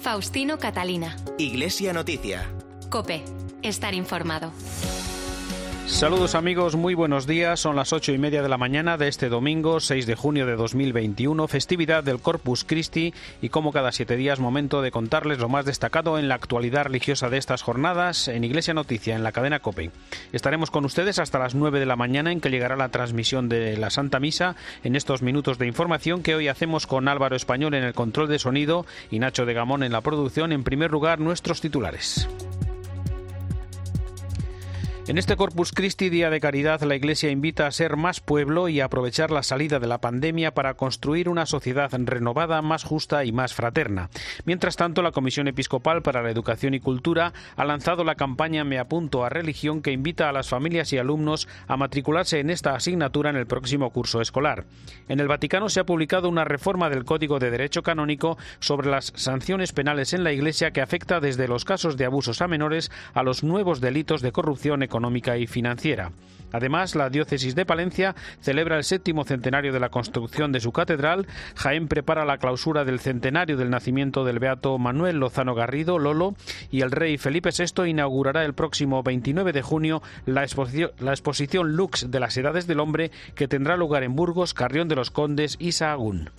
Faustino Catalina. Iglesia Noticia. COPE. Estar informado. Saludos amigos, muy buenos días. Son las 8:30 de la mañana de este domingo, 6 de junio de 2021, festividad del Corpus Christi, y como cada 7 días, momento de contarles lo más destacado en la actualidad religiosa de estas jornadas en Iglesia Noticia, en la cadena COPE. Estaremos con ustedes hasta las 9 de la mañana, en que llegará la transmisión de la Santa Misa, en estos minutos de información que hoy hacemos con Álvaro Español en el control de sonido y Nacho de Gamón en la producción. En primer lugar, nuestros titulares. En este Corpus Christi, Día de Caridad, la Iglesia invita a ser más pueblo y a aprovechar la salida de la pandemia para construir una sociedad renovada, más justa y más fraterna. Mientras tanto, la Comisión Episcopal para la Educación y Cultura ha lanzado la campaña Me apunto a religión, que invita a las familias y alumnos a matricularse en esta asignatura en el próximo curso escolar. En el Vaticano se ha publicado una reforma del Código de Derecho Canónico sobre las sanciones penales en la Iglesia, que afecta desde los casos de abusos a menores a los nuevos delitos de corrupción económica y financiera. Además, la diócesis de Palencia celebra el 7º centenario de la construcción de su catedral. Jaén prepara la clausura del centenario del nacimiento del beato Manuel Lozano Garrido, Lolo, y el rey Felipe VI inaugurará el próximo 29 de junio la exposición Lux de las Edades del Hombre, que tendrá lugar en Burgos, Carrión de los Condes y Sahagún.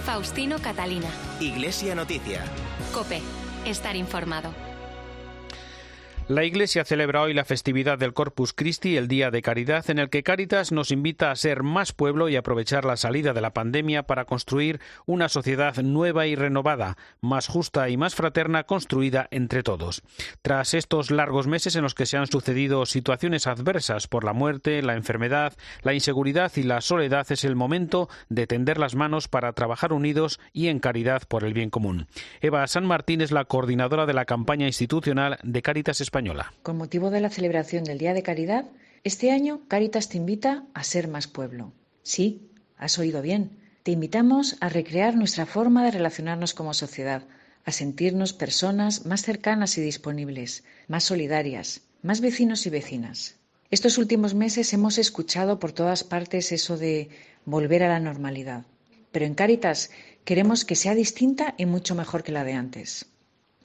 Faustino Catalina. Iglesia Noticia. COPE. Estar informado. La Iglesia celebra hoy la festividad del Corpus Christi, el Día de Caridad, en el que Cáritas nos invita a ser más pueblo y aprovechar la salida de la pandemia para construir una sociedad nueva y renovada, más justa y más fraterna, construida entre todos. Tras estos largos meses en los que se han sucedido situaciones adversas por la muerte, la enfermedad, la inseguridad y la soledad, es el momento de tender las manos para trabajar unidos y en caridad por el bien común. Eva San Martín es la coordinadora de la campaña institucional de Cáritas Española. Con motivo de la celebración del Día de Caridad, este año Cáritas te invita a ser más pueblo. Sí, has oído bien. Te invitamos a recrear nuestra forma de relacionarnos como sociedad, a sentirnos personas más cercanas y disponibles, más solidarias, más vecinos y vecinas. Estos últimos meses hemos escuchado por todas partes eso de volver a la normalidad. Pero en Cáritas queremos que sea distinta y mucho mejor que la de antes.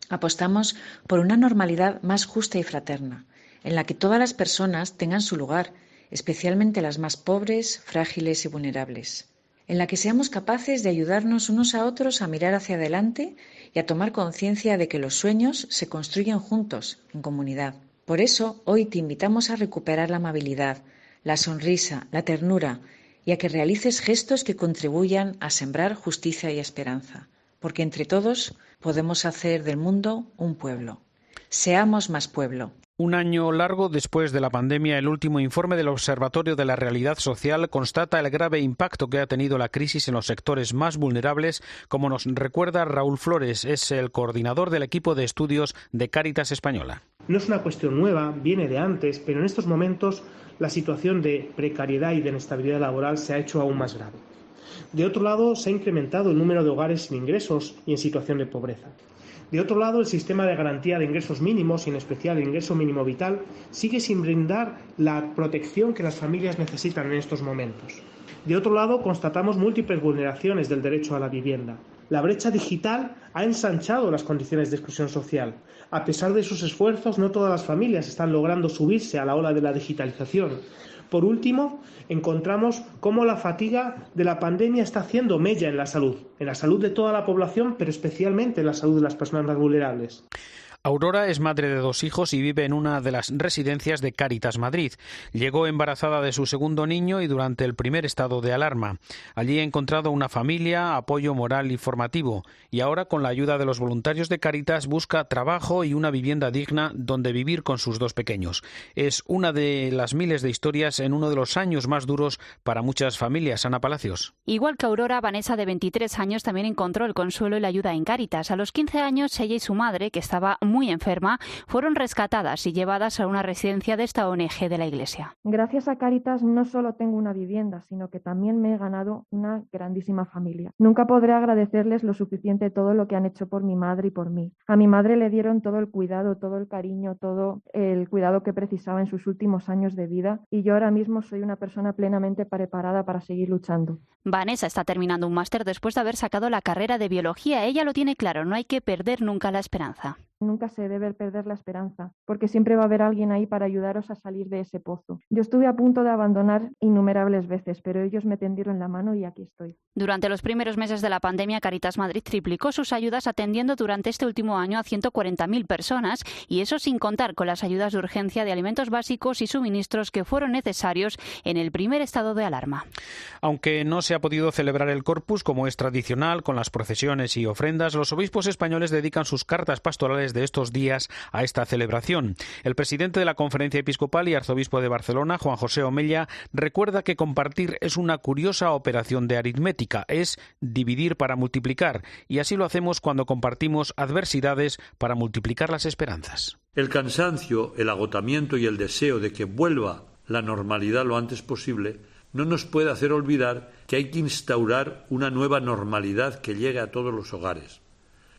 Apostamos por una normalidad más justa y fraterna, en la que todas las personas tengan su lugar, especialmente las más pobres, frágiles y vulnerables, en la que seamos capaces de ayudarnos unos a otros a mirar hacia adelante y a tomar conciencia de que los sueños se construyen juntos, en comunidad. Por eso, hoy te invitamos a recuperar la amabilidad, la sonrisa, la ternura, y a que realices gestos que contribuyan a sembrar justicia y esperanza, porque entre todos podemos hacer del mundo un pueblo. Seamos más pueblo. Un año largo después de la pandemia, el último informe del Observatorio de la Realidad Social constata el grave impacto que ha tenido la crisis en los sectores más vulnerables, como nos recuerda Raúl Flores, es el coordinador del equipo de estudios de Cáritas Española. No es una cuestión nueva, viene de antes, pero en estos momentos la situación de precariedad y de inestabilidad laboral se ha hecho aún más grave. De otro lado, se ha incrementado el número de hogares sin ingresos y en situación de pobreza. De otro lado, el sistema de garantía de ingresos mínimos, y en especial el ingreso mínimo vital, sigue sin brindar la protección que las familias necesitan en estos momentos. De otro lado, constatamos múltiples vulneraciones del derecho a la vivienda. La brecha digital ha ensanchado las condiciones de exclusión social. A pesar de sus esfuerzos, no todas las familias están logrando subirse a la ola de la digitalización. Por último, encontramos cómo la fatiga de la pandemia está haciendo mella en la salud de toda la población, pero especialmente en la salud de las personas más vulnerables. Aurora es madre de 2 hijos y vive en una de las residencias de Cáritas Madrid. Llegó embarazada de su segundo niño y durante el primer estado de alarma. Allí ha encontrado una familia, apoyo moral y formativo, y ahora, con la ayuda de los voluntarios de Cáritas, busca trabajo y una vivienda digna donde vivir con sus 2 pequeños. Es una de las miles de historias en uno de los años más duros para muchas familias. Ana Palacios. Igual que Aurora, Vanessa, de 23 años, también encontró el consuelo y la ayuda en Cáritas. A los 15 años, ella y su madre, que estaba muy enferma, fueron rescatadas y llevadas a una residencia de esta ONG de la Iglesia. Gracias a Cáritas no solo tengo una vivienda, sino que también me he ganado una grandísima familia. Nunca podré agradecerles lo suficiente todo lo que han hecho por mi madre y por mí. A mi madre le dieron todo el cuidado, todo el cariño, todo el cuidado que precisaba en sus últimos años de vida, y yo ahora mismo soy una persona plenamente preparada para seguir luchando. Vanessa está terminando un máster después de haber sacado la carrera de biología. Ella lo tiene claro, no hay que perder nunca la esperanza. Nunca se debe perder la esperanza, porque siempre va a haber alguien ahí para ayudaros a salir de ese pozo. Yo estuve a punto de abandonar innumerables veces, pero ellos me tendieron la mano y aquí estoy. Durante los primeros meses de la pandemia, Cáritas Madrid triplicó sus ayudas atendiendo durante este último año a 140.000 personas, y eso sin contar con las ayudas de urgencia de alimentos básicos y suministros que fueron necesarios en el primer estado de alarma. Aunque no se ha podido celebrar el Corpus como es tradicional, con las procesiones y ofrendas, los obispos españoles dedican sus cartas pastorales de estos días a esta celebración. El presidente de la Conferencia Episcopal y arzobispo de Barcelona, Juan José Omella, recuerda que compartir es una curiosa operación de aritmética, es dividir para multiplicar, y así lo hacemos cuando compartimos adversidades para multiplicar las esperanzas. El cansancio, el agotamiento y el deseo de que vuelva la normalidad lo antes posible no nos puede hacer olvidar que hay que instaurar una nueva normalidad que llegue a todos los hogares.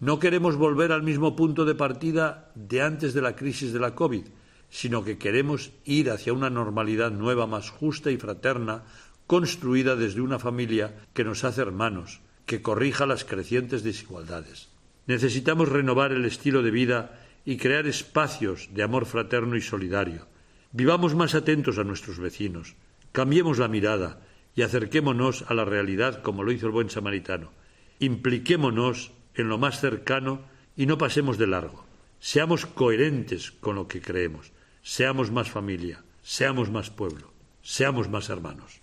No queremos volver al mismo punto de partida de antes de la crisis de la COVID, sino que queremos ir hacia una normalidad nueva, más justa y fraterna, construida desde una familia que nos hace hermanos, que corrija las crecientes desigualdades. Necesitamos renovar el estilo de vida y crear espacios de amor fraterno y solidario. Vivamos más atentos a nuestros vecinos, cambiemos la mirada y acerquémonos a la realidad como lo hizo el buen samaritano. Impliquémonos en lo más cercano y no pasemos de largo. Seamos coherentes con lo que creemos. Seamos más familia, seamos más pueblo, seamos más hermanos.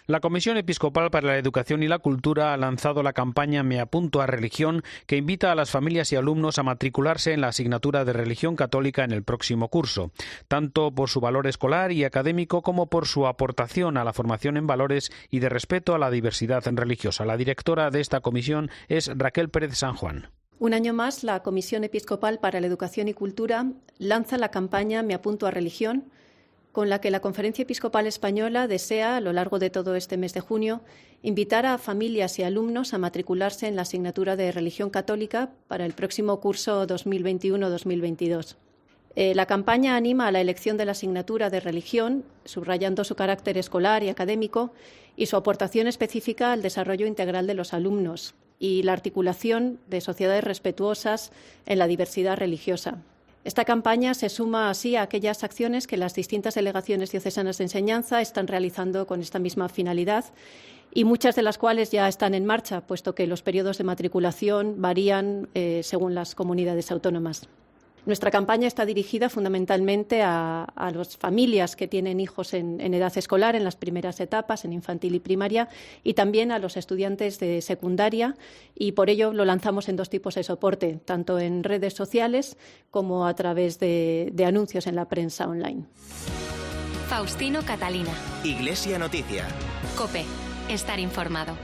La Comisión Episcopal para la Educación y la Cultura ha lanzado la campaña Me apunto a religión, que invita a las familias y alumnos a matricularse en la asignatura de religión católica en el próximo curso, tanto por su valor escolar y académico como por su aportación a la formación en valores y de respeto a la diversidad religiosa. La directora de esta comisión es Raquel Pérez San Juan. Un año más, la Comisión Episcopal para la Educación y Cultura lanza la campaña Me apunto a religión, con la que la Conferencia Episcopal Española desea, a lo largo de todo este mes de junio, invitar a familias y alumnos a matricularse en la asignatura de Religión Católica para el próximo curso 2021-2022. La campaña anima a la elección de la asignatura de religión, subrayando su carácter escolar y académico y su aportación específica al desarrollo integral de los alumnos y la articulación de sociedades respetuosas en la diversidad religiosa. Esta campaña se suma así a aquellas acciones que las distintas delegaciones diocesanas de enseñanza están realizando con esta misma finalidad y muchas de las cuales ya están en marcha, puesto que los periodos de matriculación varían según las comunidades autónomas. Nuestra campaña está dirigida fundamentalmente a las familias que tienen hijos en edad escolar, en las primeras etapas, en infantil y primaria, y también a los estudiantes de secundaria, y por ello lo lanzamos en dos tipos de soporte, tanto en redes sociales como a través de anuncios en la prensa online. Faustino Catalina. Iglesia Noticia. COPE. Estar informado.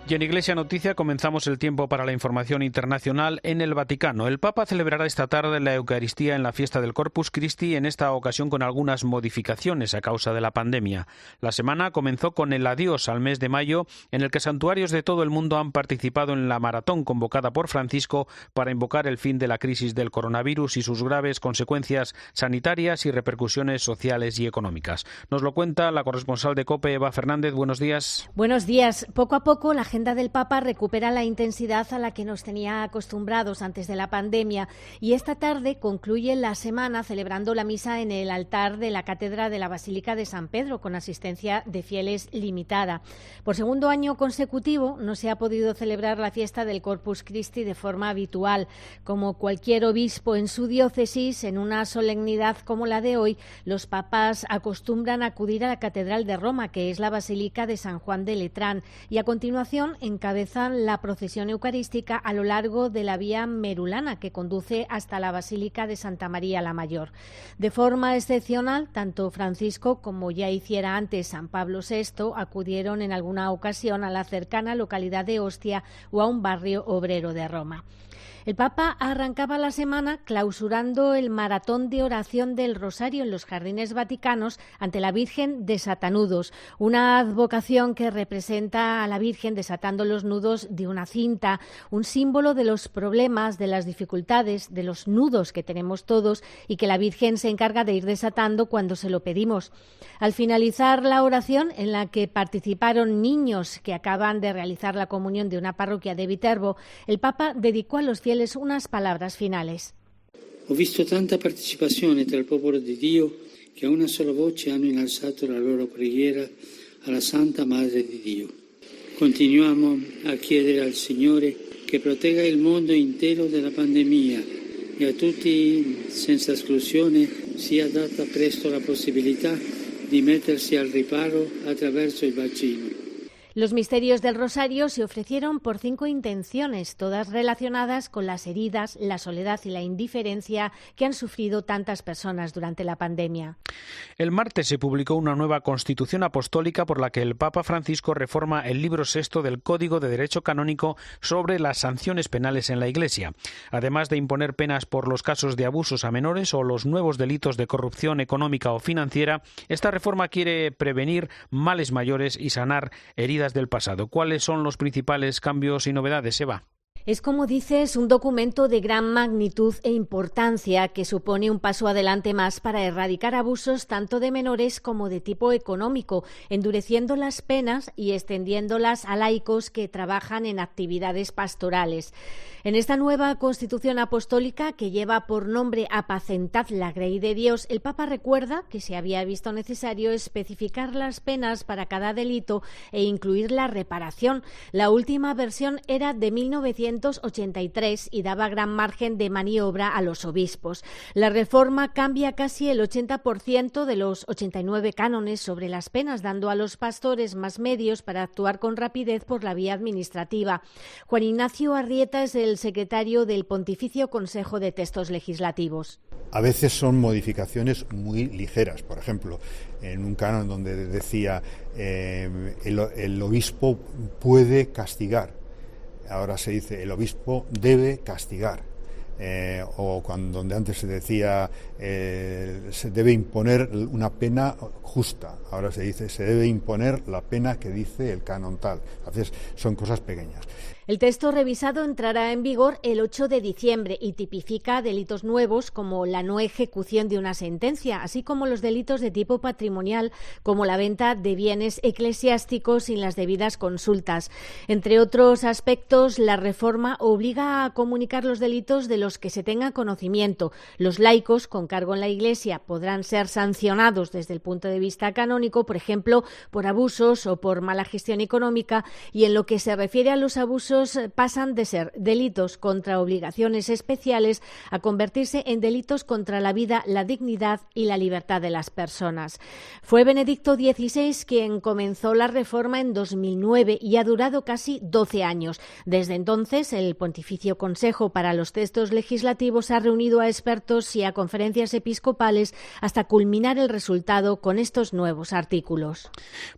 Y en Iglesia Noticia comenzamos el tiempo para la información internacional en el Vaticano. El Papa celebrará esta tarde la Eucaristía en la fiesta del Corpus Christi, en esta ocasión con algunas modificaciones a causa de la pandemia. La semana comenzó con el adiós al mes de mayo, en el que santuarios de todo el mundo han participado en la maratón convocada por Francisco para invocar el fin de la crisis del coronavirus y sus graves consecuencias sanitarias y repercusiones sociales y económicas. Nos lo cuenta la corresponsal de COPE, Eva Fernández. Buenos días. Buenos días. Poco a poco la agenda del Papa recupera la intensidad a la que nos tenía acostumbrados antes de la pandemia y esta tarde concluye la semana celebrando la misa en el altar de la Cátedra de la Basílica de San Pedro con asistencia de fieles limitada. Por segundo año consecutivo no se ha podido celebrar la fiesta del Corpus Christi de forma habitual. Como cualquier obispo en su diócesis, en una solemnidad como la de hoy, los papas acostumbran a acudir a la Catedral de Roma, que es la Basílica de San Juan de Letrán, y a continuación encabezan la procesión eucarística a lo largo de la vía merulana que conduce hasta la Basílica de Santa María la Mayor. De forma excepcional, tanto Francisco como ya hiciera antes San Pablo VI acudieron en alguna ocasión a la cercana localidad de Ostia o a un barrio obrero de Roma. El Papa arrancaba la semana clausurando el maratón de oración del Rosario en los Jardines Vaticanos ante la Virgen Desatanudos, una advocación que representa a la Virgen desatando los nudos de una cinta, un símbolo de los problemas, de las dificultades, de los nudos que tenemos todos y que la Virgen se encarga de ir desatando cuando se lo pedimos. Al finalizar la oración, en la que participaron niños que acaban de realizar la comunión de una parroquia de Viterbo, el Papa dedicó a los fieles unas palabras finales. Ho visto tanta partecipazione tra il popolo di Dio che a una sola voce hanno innalzato la loro preghiera alla Santa Madre di Dio. Continuiamo a chiedere al Signore che protegga il mondo intero dalla pandemia e a tutti, senza esclusione, sia data presto la possibilità di mettersi al riparo attraverso il vaccino. Los misterios del Rosario se ofrecieron por 5 intenciones, todas relacionadas con las heridas, la soledad y la indiferencia que han sufrido tantas personas durante la pandemia. El martes se publicó una nueva Constitución Apostólica por la que el Papa Francisco reforma el libro sexto del Código de Derecho Canónico sobre las sanciones penales en la Iglesia. Además de imponer penas por los casos de abusos a menores o los nuevos delitos de corrupción económica o financiera, esta reforma quiere prevenir males mayores y sanar heridas del pasado. ¿Cuáles son los principales cambios y novedades, Eva? Es, como dices, un documento de gran magnitud e importancia que supone un paso adelante más para erradicar abusos tanto de menores como de tipo económico, endureciendo las penas y extendiéndolas a laicos que trabajan en actividades pastorales. En esta nueva Constitución Apostólica, que lleva por nombre Apacentad la grey de Dios, el Papa recuerda que se había visto necesario especificar las penas para cada delito e incluir la reparación. La última versión era de 1983 y daba gran margen de maniobra a los obispos. La reforma cambia casi el 80% de los 89 cánones sobre las penas, dando a los pastores más medios para actuar con rapidez por la vía administrativa. Juan Ignacio Arrieta es el secretario del Pontificio Consejo de Textos Legislativos. A veces son modificaciones muy ligeras. Por ejemplo, en un canon donde decía el obispo puede castigar, ahora se dice el obispo debe castigar. O donde antes se decía se debe imponer una pena justa, ahora se dice se debe imponer la pena que dice el canon tal. Entonces son cosas pequeñas. El texto revisado entrará en vigor el 8 de diciembre y tipifica delitos nuevos como la no ejecución de una sentencia, así como los delitos de tipo patrimonial, como la venta de bienes eclesiásticos sin las debidas consultas. Entre otros aspectos, la reforma obliga a comunicar los delitos de los que se tenga conocimiento. Los laicos con cargo en la Iglesia podrán ser sancionados desde el punto de vista canónico, por ejemplo, por abusos o por mala gestión económica, y en lo que se refiere a los abusos pasan de ser delitos contra obligaciones especiales a convertirse en delitos contra la vida, la dignidad y la libertad de las personas. Fue Benedicto XVI quien comenzó la reforma en 2009 y ha durado casi 12 años. Desde entonces, el Pontificio Consejo para los Textos Legislativos ha reunido a expertos y a conferencias episcopales hasta culminar el resultado con estos nuevos artículos.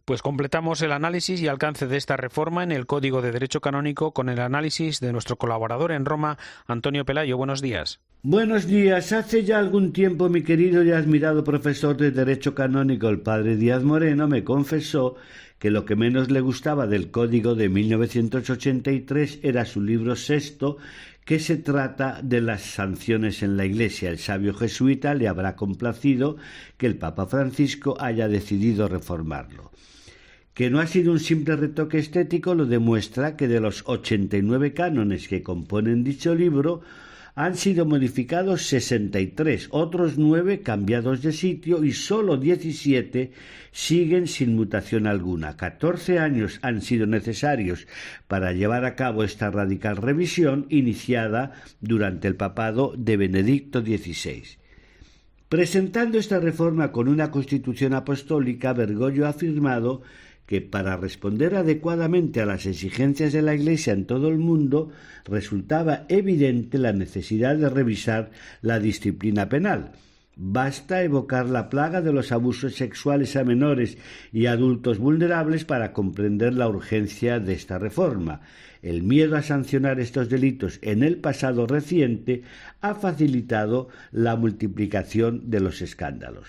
Pues completamos el análisis y alcance de esta reforma en el Código de Derecho Canónico con el análisis de nuestro colaborador en Roma, Antonio Pelayo. Buenos días. Buenos días. Hace ya algún tiempo mi querido y admirado profesor de Derecho Canónico, el padre Díaz Moreno, me confesó que lo que menos le gustaba del Código de 1983 era su libro sexto, que se trata de las sanciones en la Iglesia. El sabio jesuita le habrá complacido que el Papa Francisco haya decidido reformarlo. Que no ha sido un simple retoque estético lo demuestra que de los 89 cánones que componen dicho libro han sido modificados 63, otros 9 cambiados de sitio y solo 17 siguen sin mutación alguna. 14 años han sido necesarios para llevar a cabo esta radical revisión iniciada durante el papado de Benedicto XVI. Presentando esta reforma con una constitución apostólica, Bergoglio ha afirmado que para responder adecuadamente a las exigencias de la Iglesia en todo el mundo resultaba evidente la necesidad de revisar la disciplina penal. Basta evocar la plaga de los abusos sexuales a menores y adultos vulnerables para comprender la urgencia de esta reforma. El miedo a sancionar estos delitos en el pasado reciente ha facilitado la multiplicación de los escándalos.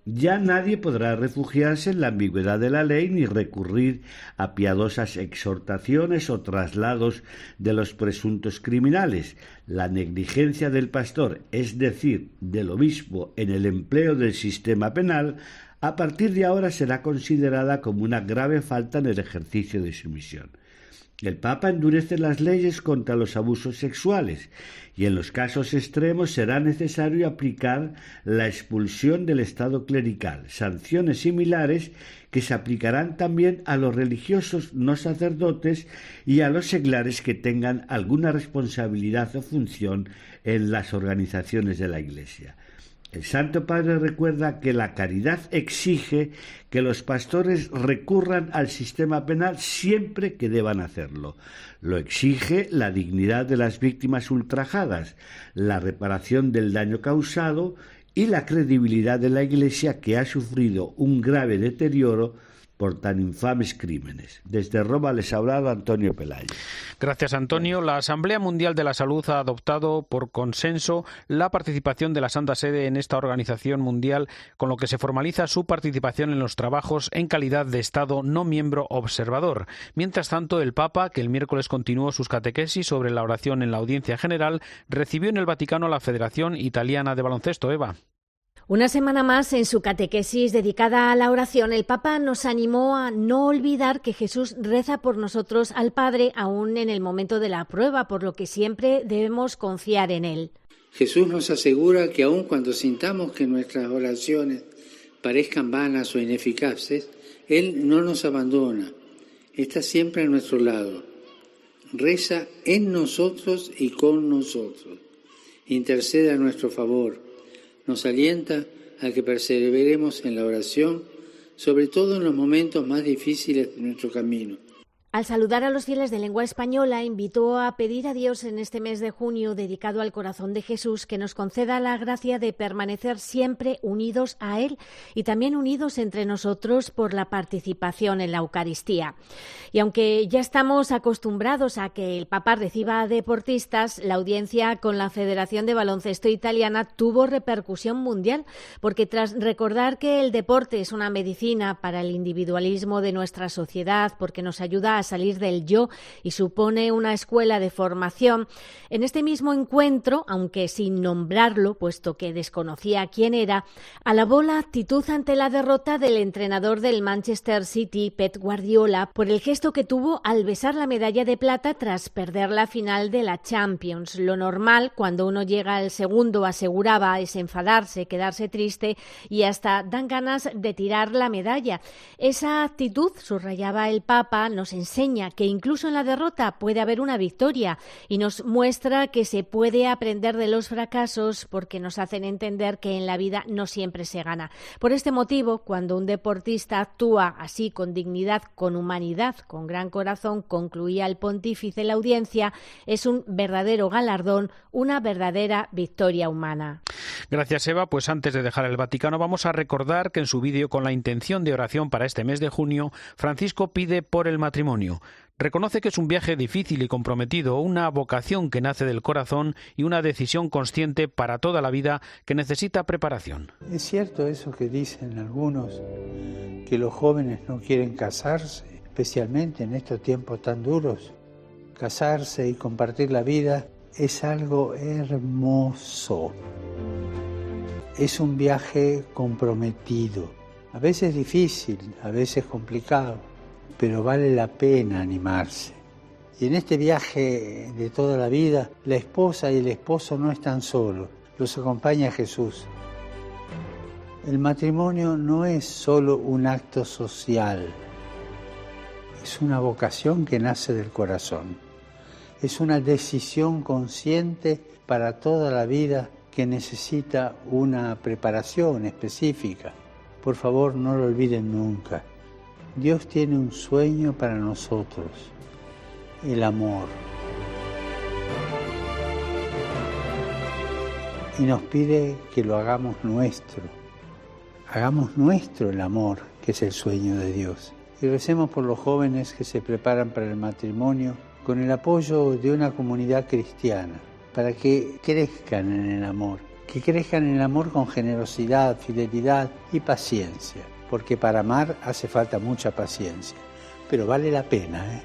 Ya nadie podrá refugiarse en la ambigüedad de la ley ni recurrir a piadosas exhortaciones o traslados de los presuntos criminales. La negligencia del pastor, es decir, del obispo, en el empleo del sistema penal, a partir de ahora será considerada como una grave falta en el ejercicio de su misión. El Papa endurece las leyes contra los abusos sexuales y en los casos extremos será necesario aplicar la expulsión del estado clerical, sanciones similares que se aplicarán también a los religiosos no sacerdotes y a los seglares que tengan alguna responsabilidad o función en las organizaciones de la Iglesia. El Santo Padre recuerda que la caridad exige que los pastores recurran al sistema penal siempre que deban hacerlo. Lo exige la dignidad de las víctimas ultrajadas, la reparación del daño causado y la credibilidad de la Iglesia, que ha sufrido un grave deterioro por tan infames crímenes. Desde Roma les ha hablado Antonio Pelayo. Gracias, Antonio. La Asamblea Mundial de la Salud ha adoptado por consenso la participación de la Santa Sede en esta organización mundial, con lo que se formaliza su participación en los trabajos en calidad de Estado no miembro observador. Mientras tanto, el Papa, que el miércoles continuó sus catequesis sobre la oración en la audiencia general, recibió en el Vaticano a la Federación Italiana de Baloncesto. Eva. Una semana más, en su catequesis dedicada a la oración, el Papa nos animó a no olvidar que Jesús reza por nosotros al Padre aún en el momento de la prueba, por lo que siempre debemos confiar en Él. Jesús nos asegura que aun cuando sintamos que nuestras oraciones parezcan vanas o ineficaces, Él no nos abandona, está siempre a nuestro lado. Reza en nosotros y con nosotros, intercede a nuestro favor. Nos alienta a que perseveremos en la oración, sobre todo en los momentos más difíciles de nuestro camino. Al saludar a los fieles de lengua española, invitó a pedir a Dios en este mes de junio dedicado al corazón de Jesús que nos conceda la gracia de permanecer siempre unidos a Él y también unidos entre nosotros por la participación en la Eucaristía. Y aunque ya estamos acostumbrados a que el Papa reciba a deportistas, la audiencia con la Federación de Baloncesto Italiana tuvo repercusión mundial, porque tras recordar que el deporte es una medicina para el individualismo de nuestra sociedad, porque nos ayuda a salir del yo y supone una escuela de formación, en este mismo encuentro, aunque sin nombrarlo, puesto que desconocía quién era, alabó la actitud ante la derrota del entrenador del Manchester City, Pep Guardiola, por el gesto que tuvo al besar la medalla de plata tras perder la final de la Champions. Lo normal cuando uno llega al segundo, aseguraba, es enfadarse, quedarse triste y hasta dan ganas de tirar la medalla. Esa actitud, subrayaba el Papa, nos enseña que incluso en la derrota puede haber una victoria y nos muestra que se puede aprender de los fracasos, porque nos hacen entender que en la vida no siempre se gana. Por este motivo, cuando un deportista actúa así con dignidad, con humanidad, con gran corazón, concluía el pontífice la audiencia, es un verdadero galardón, una verdadera victoria humana. Gracias, Eva. Pues antes de dejar el Vaticano, vamos a recordar que en su vídeo con la intención de oración para este mes de junio, Francisco pide por el matrimonio. Reconoce que es un viaje difícil y comprometido, una vocación que nace del corazón y una decisión consciente para toda la vida que necesita preparación. Es cierto eso que dicen algunos, que los jóvenes no quieren casarse, especialmente en estos tiempos tan duros. Casarse y compartir la vida es algo hermoso. Es un viaje comprometido, a veces difícil, a veces complicado, pero vale la pena animarse. Y en este viaje de toda la vida, la esposa y el esposo no están solos, los acompaña Jesús. El matrimonio no es solo un acto social, es una vocación que nace del corazón. Es una decisión consciente para toda la vida que necesita una preparación específica. Por favor, no lo olviden nunca. Dios tiene un sueño para nosotros, el amor. Y nos pide que lo hagamos nuestro. Hagamos nuestro el amor, que es el sueño de Dios. Y recemos por los jóvenes que se preparan para el matrimonio con el apoyo de una comunidad cristiana, para que crezcan en el amor, que crezcan en el amor con generosidad, fidelidad y paciencia, porque para amar hace falta mucha paciencia, pero vale la pena, ¿eh?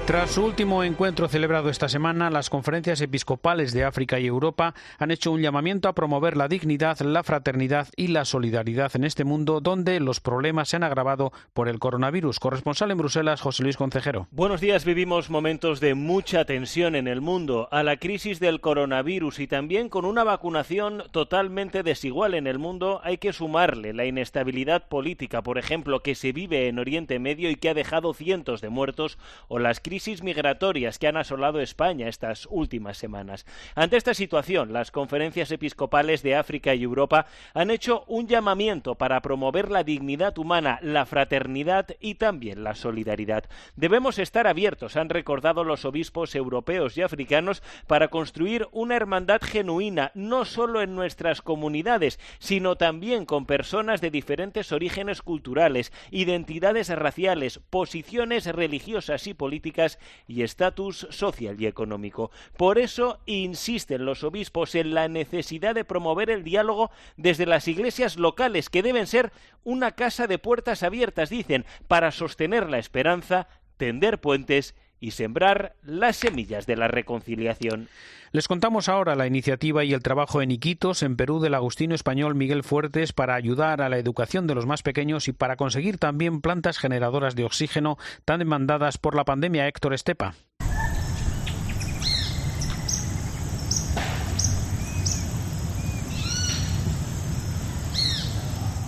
Tras su último encuentro celebrado esta semana, las conferencias episcopales de África y Europa han hecho un llamamiento a promover la dignidad, la fraternidad y la solidaridad en este mundo donde los problemas se han agravado por el coronavirus. Corresponsal en Bruselas, José Luis Concejero. Buenos días. Vivimos momentos de mucha tensión en el mundo, a la crisis del coronavirus y también con una vacunación totalmente desigual en el mundo. Hay que sumarle la inestabilidad política, por ejemplo, que se vive en Oriente Medio y que ha dejado cientos de muertos, o las crisis migratorias que han asolado España estas últimas semanas. Ante esta situación, las conferencias episcopales de África y Europa han hecho un llamamiento para promover la dignidad humana, la fraternidad y también la solidaridad. Debemos estar abiertos, han recordado los obispos europeos y africanos, para construir una hermandad genuina, no solo en nuestras comunidades, sino también con personas de diferentes orígenes culturales, identidades raciales, posiciones religiosas y políticas y estatus social y económico. Por eso insisten los obispos en la necesidad de promover el diálogo desde las iglesias locales, que deben ser una casa de puertas abiertas, dicen, para sostener la esperanza, tender puentes y sembrar las semillas de la reconciliación. Les contamos ahora la iniciativa y el trabajo en Iquitos, en Perú, del agustino español Miguel Fuertes para ayudar a la educación de los más pequeños y para conseguir también plantas generadoras de oxígeno tan demandadas por la pandemia. Héctor Estepa.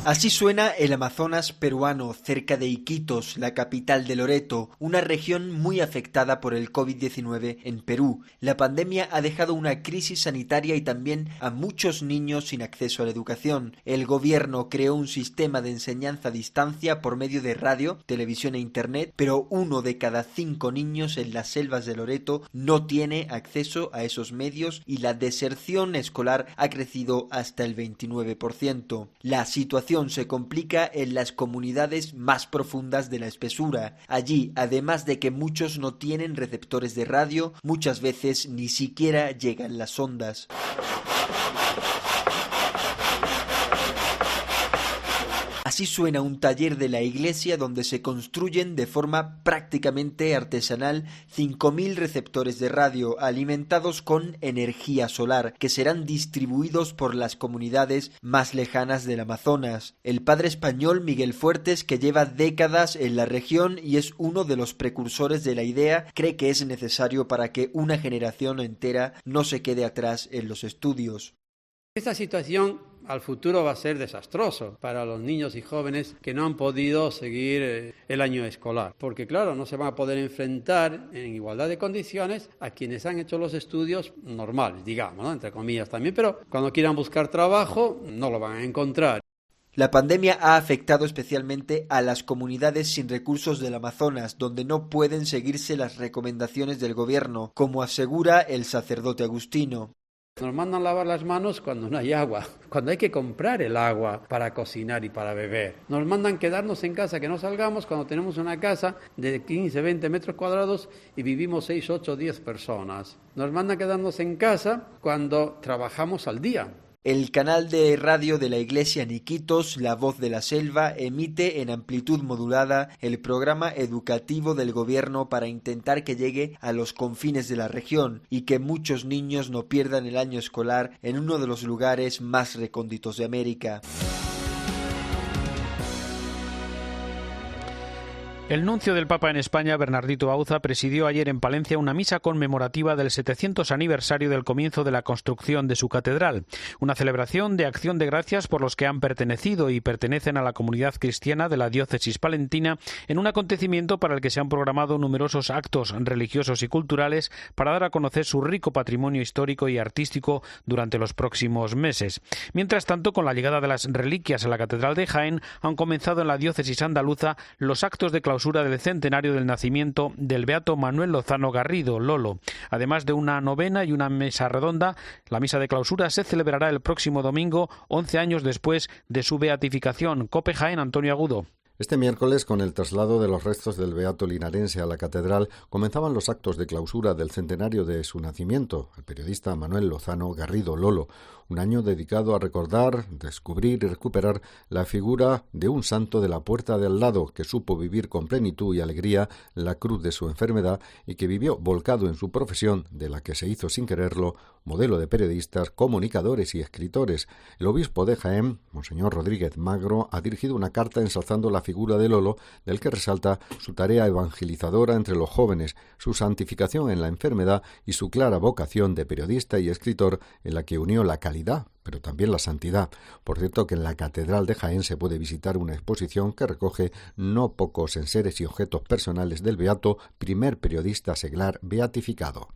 Así suena el Amazonas peruano, cerca de Iquitos, la capital de Loreto, una región muy afectada por el COVID-19 en Perú. La pandemia ha dejado una crisis sanitaria y también a muchos niños sin acceso a la educación. El gobierno creó un sistema de enseñanza a distancia por medio de radio, televisión e internet, pero 1 de cada 5 niños en las selvas de Loreto no tiene acceso a esos medios y la deserción escolar ha crecido hasta el 29%. La situación se complica en las comunidades más profundas de la espesura. Allí, además de que muchos no tienen receptores de radio, muchas veces ni siquiera llegan las ondas. Así suena un taller de la iglesia donde se construyen de forma prácticamente artesanal 5.000 receptores de radio alimentados con energía solar que serán distribuidos por las comunidades más lejanas del Amazonas. El padre español Miguel Fuertes, que lleva décadas en la región y es uno de los precursores de la idea, cree que es necesario para que una generación entera no se quede atrás en los estudios. Esta situación al futuro va a ser desastroso para los niños y jóvenes que no han podido seguir el año escolar, porque claro, no se van a poder enfrentar en igualdad de condiciones a quienes han hecho los estudios normales, digamos, ¿no? Entre comillas también, pero cuando quieran buscar trabajo no lo van a encontrar. La pandemia ha afectado especialmente a las comunidades sin recursos del Amazonas, donde no pueden seguirse las recomendaciones del gobierno, como asegura el sacerdote agustino. Nos mandan lavar las manos cuando no hay agua, cuando hay que comprar el agua para cocinar y para beber. Nos mandan quedarnos en casa, que no salgamos cuando tenemos una casa de 15, 20 metros cuadrados y vivimos 6, 8, 10 personas. Nos mandan quedarnos en casa cuando trabajamos al día. El canal de radio de la iglesia en Iquitos, La Voz de la Selva, emite en amplitud modulada el programa educativo del gobierno para intentar que llegue a los confines de la región y que muchos niños no pierdan el año escolar en uno de los lugares más recónditos de América. El nuncio del Papa en España, Bernardito Bauza, presidió ayer en Palencia una misa conmemorativa del 700 aniversario del comienzo de la construcción de su catedral. Una celebración de acción de gracias por los que han pertenecido y pertenecen a la comunidad cristiana de la diócesis palentina, en un acontecimiento para el que se han programado numerosos actos religiosos y culturales para dar a conocer su rico patrimonio histórico y artístico durante los próximos meses. Mientras tanto, con la llegada de las reliquias a la catedral de Jaén, han comenzado en la diócesis andaluza los actos de clausura del centenario del nacimiento del beato Manuel Lozano Garrido, Lolo. Además de una novena y una mesa redonda, la misa de clausura se celebrará el próximo domingo, 11 años después de su beatificación. COPE Jaén, Antonio Agudo. Este miércoles, con el traslado de los restos del beato linarense a la catedral, comenzaban los actos de clausura del centenario de su nacimiento, el periodista Manuel Lozano Garrido Lolo, un año dedicado a recordar, descubrir y recuperar la figura de un santo de la puerta de al lado que supo vivir con plenitud y alegría la cruz de su enfermedad y que vivió volcado en su profesión, de la que se hizo sin quererlo modelo de periodistas, comunicadores y escritores. El obispo de Jaén, Monseñor Rodríguez Magro, ha dirigido una carta ensalzando la figura de Lolo, del que resalta su tarea evangelizadora entre los jóvenes, su santificación en la enfermedad y su clara vocación de periodista y escritor, en la que unió la calidad, pero también la santidad. Por cierto, que en la Catedral de Jaén se puede visitar una exposición que recoge no pocos enseres y objetos personales del beato, primer periodista seglar beatificado.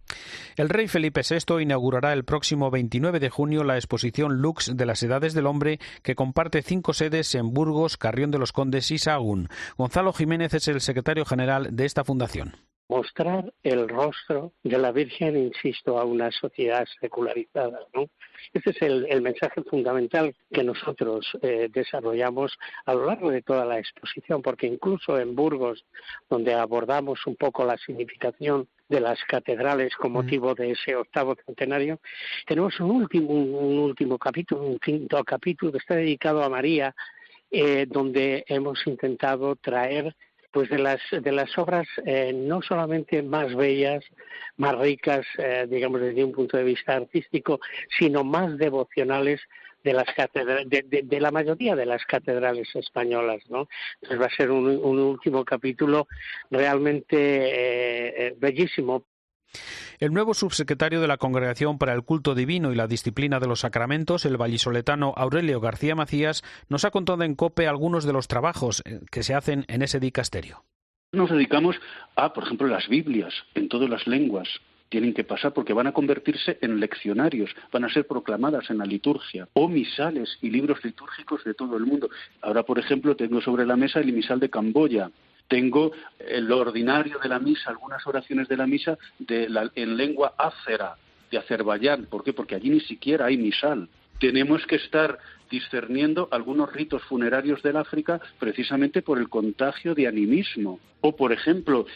El rey Felipe VI inaugurará el próximo 29 de junio la exposición Lux de las Edades del Hombre, que comparte 5 sedes en Burgos, Carrión de los Condes y Sahagún. Gonzalo Jiménez es el secretario general de esta fundación. Mostrar el rostro de la Virgen, insisto, a una sociedad secularizada, ¿no? Ese es el mensaje fundamental que nosotros desarrollamos a lo largo de toda la exposición, porque incluso en Burgos, donde abordamos un poco la significación de las catedrales con motivo de ese 8º centenario, tenemos un último capítulo, un 5º capítulo que está dedicado a María, donde hemos intentado traer pues de las obras no solamente más bellas, más ricas, digamos desde un punto de vista artístico, sino más devocionales de las de la mayoría de las catedrales españolas, ¿no? Entonces va a ser un último capítulo realmente bellísimo. El nuevo subsecretario de la Congregación para el Culto Divino y la Disciplina de los Sacramentos, el vallisoletano Aurelio García Macías, nos ha contado en COPE algunos de los trabajos que se hacen en ese dicasterio. Nos dedicamos a, por ejemplo, las Biblias en todas las lenguas. Tienen que pasar porque van a convertirse en leccionarios, van a ser proclamadas en la liturgia, o misales y libros litúrgicos de todo el mundo. Ahora, por ejemplo, tengo sobre la mesa el misal de Camboya. Tengo lo ordinario de la misa, algunas oraciones de la misa en lengua ázera, de Azerbaiyán. ¿Por qué? Porque allí ni siquiera hay misal. Tenemos que estar discerniendo algunos ritos funerarios del África precisamente por el contagio de animismo. O, por ejemplo,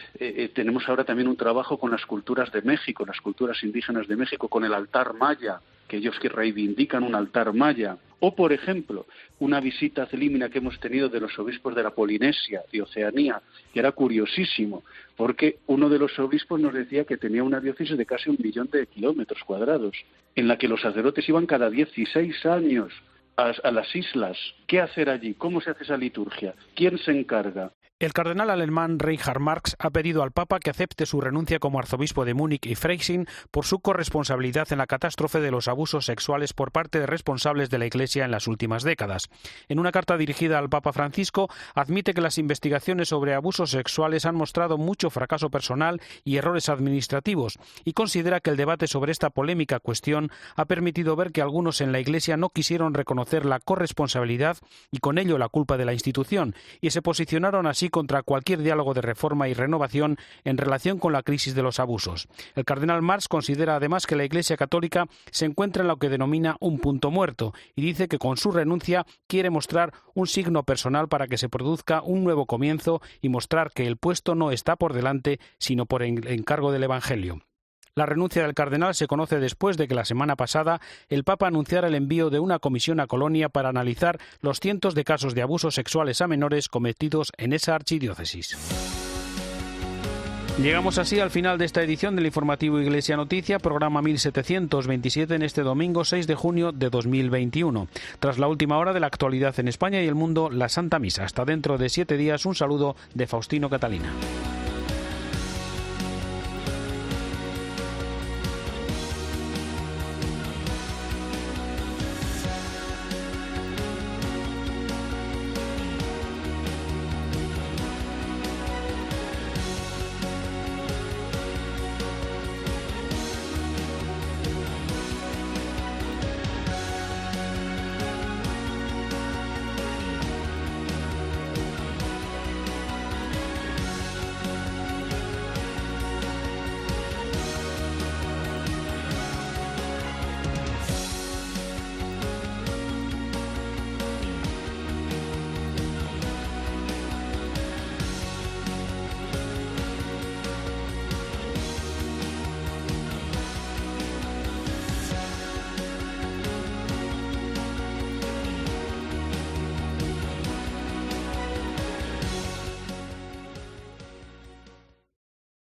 tenemos ahora también un trabajo con las culturas de México, las culturas indígenas de México, con el altar maya, que ellos que reivindican un altar maya. O, por ejemplo, una visita celímina que hemos tenido de los obispos de la Polinesia, de Oceanía, que era curiosísimo, porque uno de los obispos nos decía que tenía una diócesis de casi 1 millón de kilómetros cuadrados, en la que los sacerdotes iban cada 16 años a las islas. ¿Qué hacer allí? ¿Cómo se hace esa liturgia? ¿Quién se encarga? El cardenal alemán Reinhard Marx ha pedido al Papa que acepte su renuncia como arzobispo de Múnich y Freising por su corresponsabilidad en la catástrofe de los abusos sexuales por parte de responsables de la Iglesia en las últimas décadas. En una carta dirigida al Papa Francisco, admite que las investigaciones sobre abusos sexuales han mostrado mucho fracaso personal y errores administrativos, y considera que el debate sobre esta polémica cuestión ha permitido ver que algunos en la Iglesia no quisieron reconocer la corresponsabilidad y con ello la culpa de la institución, y se posicionaron así contra cualquier diálogo de reforma y renovación en relación con la crisis de los abusos. El cardenal Marx considera además que la Iglesia Católica se encuentra en lo que denomina un punto muerto y dice que con su renuncia quiere mostrar un signo personal para que se produzca un nuevo comienzo y mostrar que el puesto no está por delante, sino por encargo del Evangelio. La renuncia del cardenal se conoce después de que la semana pasada el Papa anunciara el envío de una comisión a Colonia para analizar los cientos de casos de abusos sexuales a menores cometidos en esa archidiócesis. Llegamos así al final de esta edición del informativo Iglesia Noticia, programa 1727 en este domingo 6 de junio de 2021. Tras la última hora de la actualidad en España y el mundo, la Santa Misa. Hasta dentro de 7 días, un saludo de Faustino Catalina.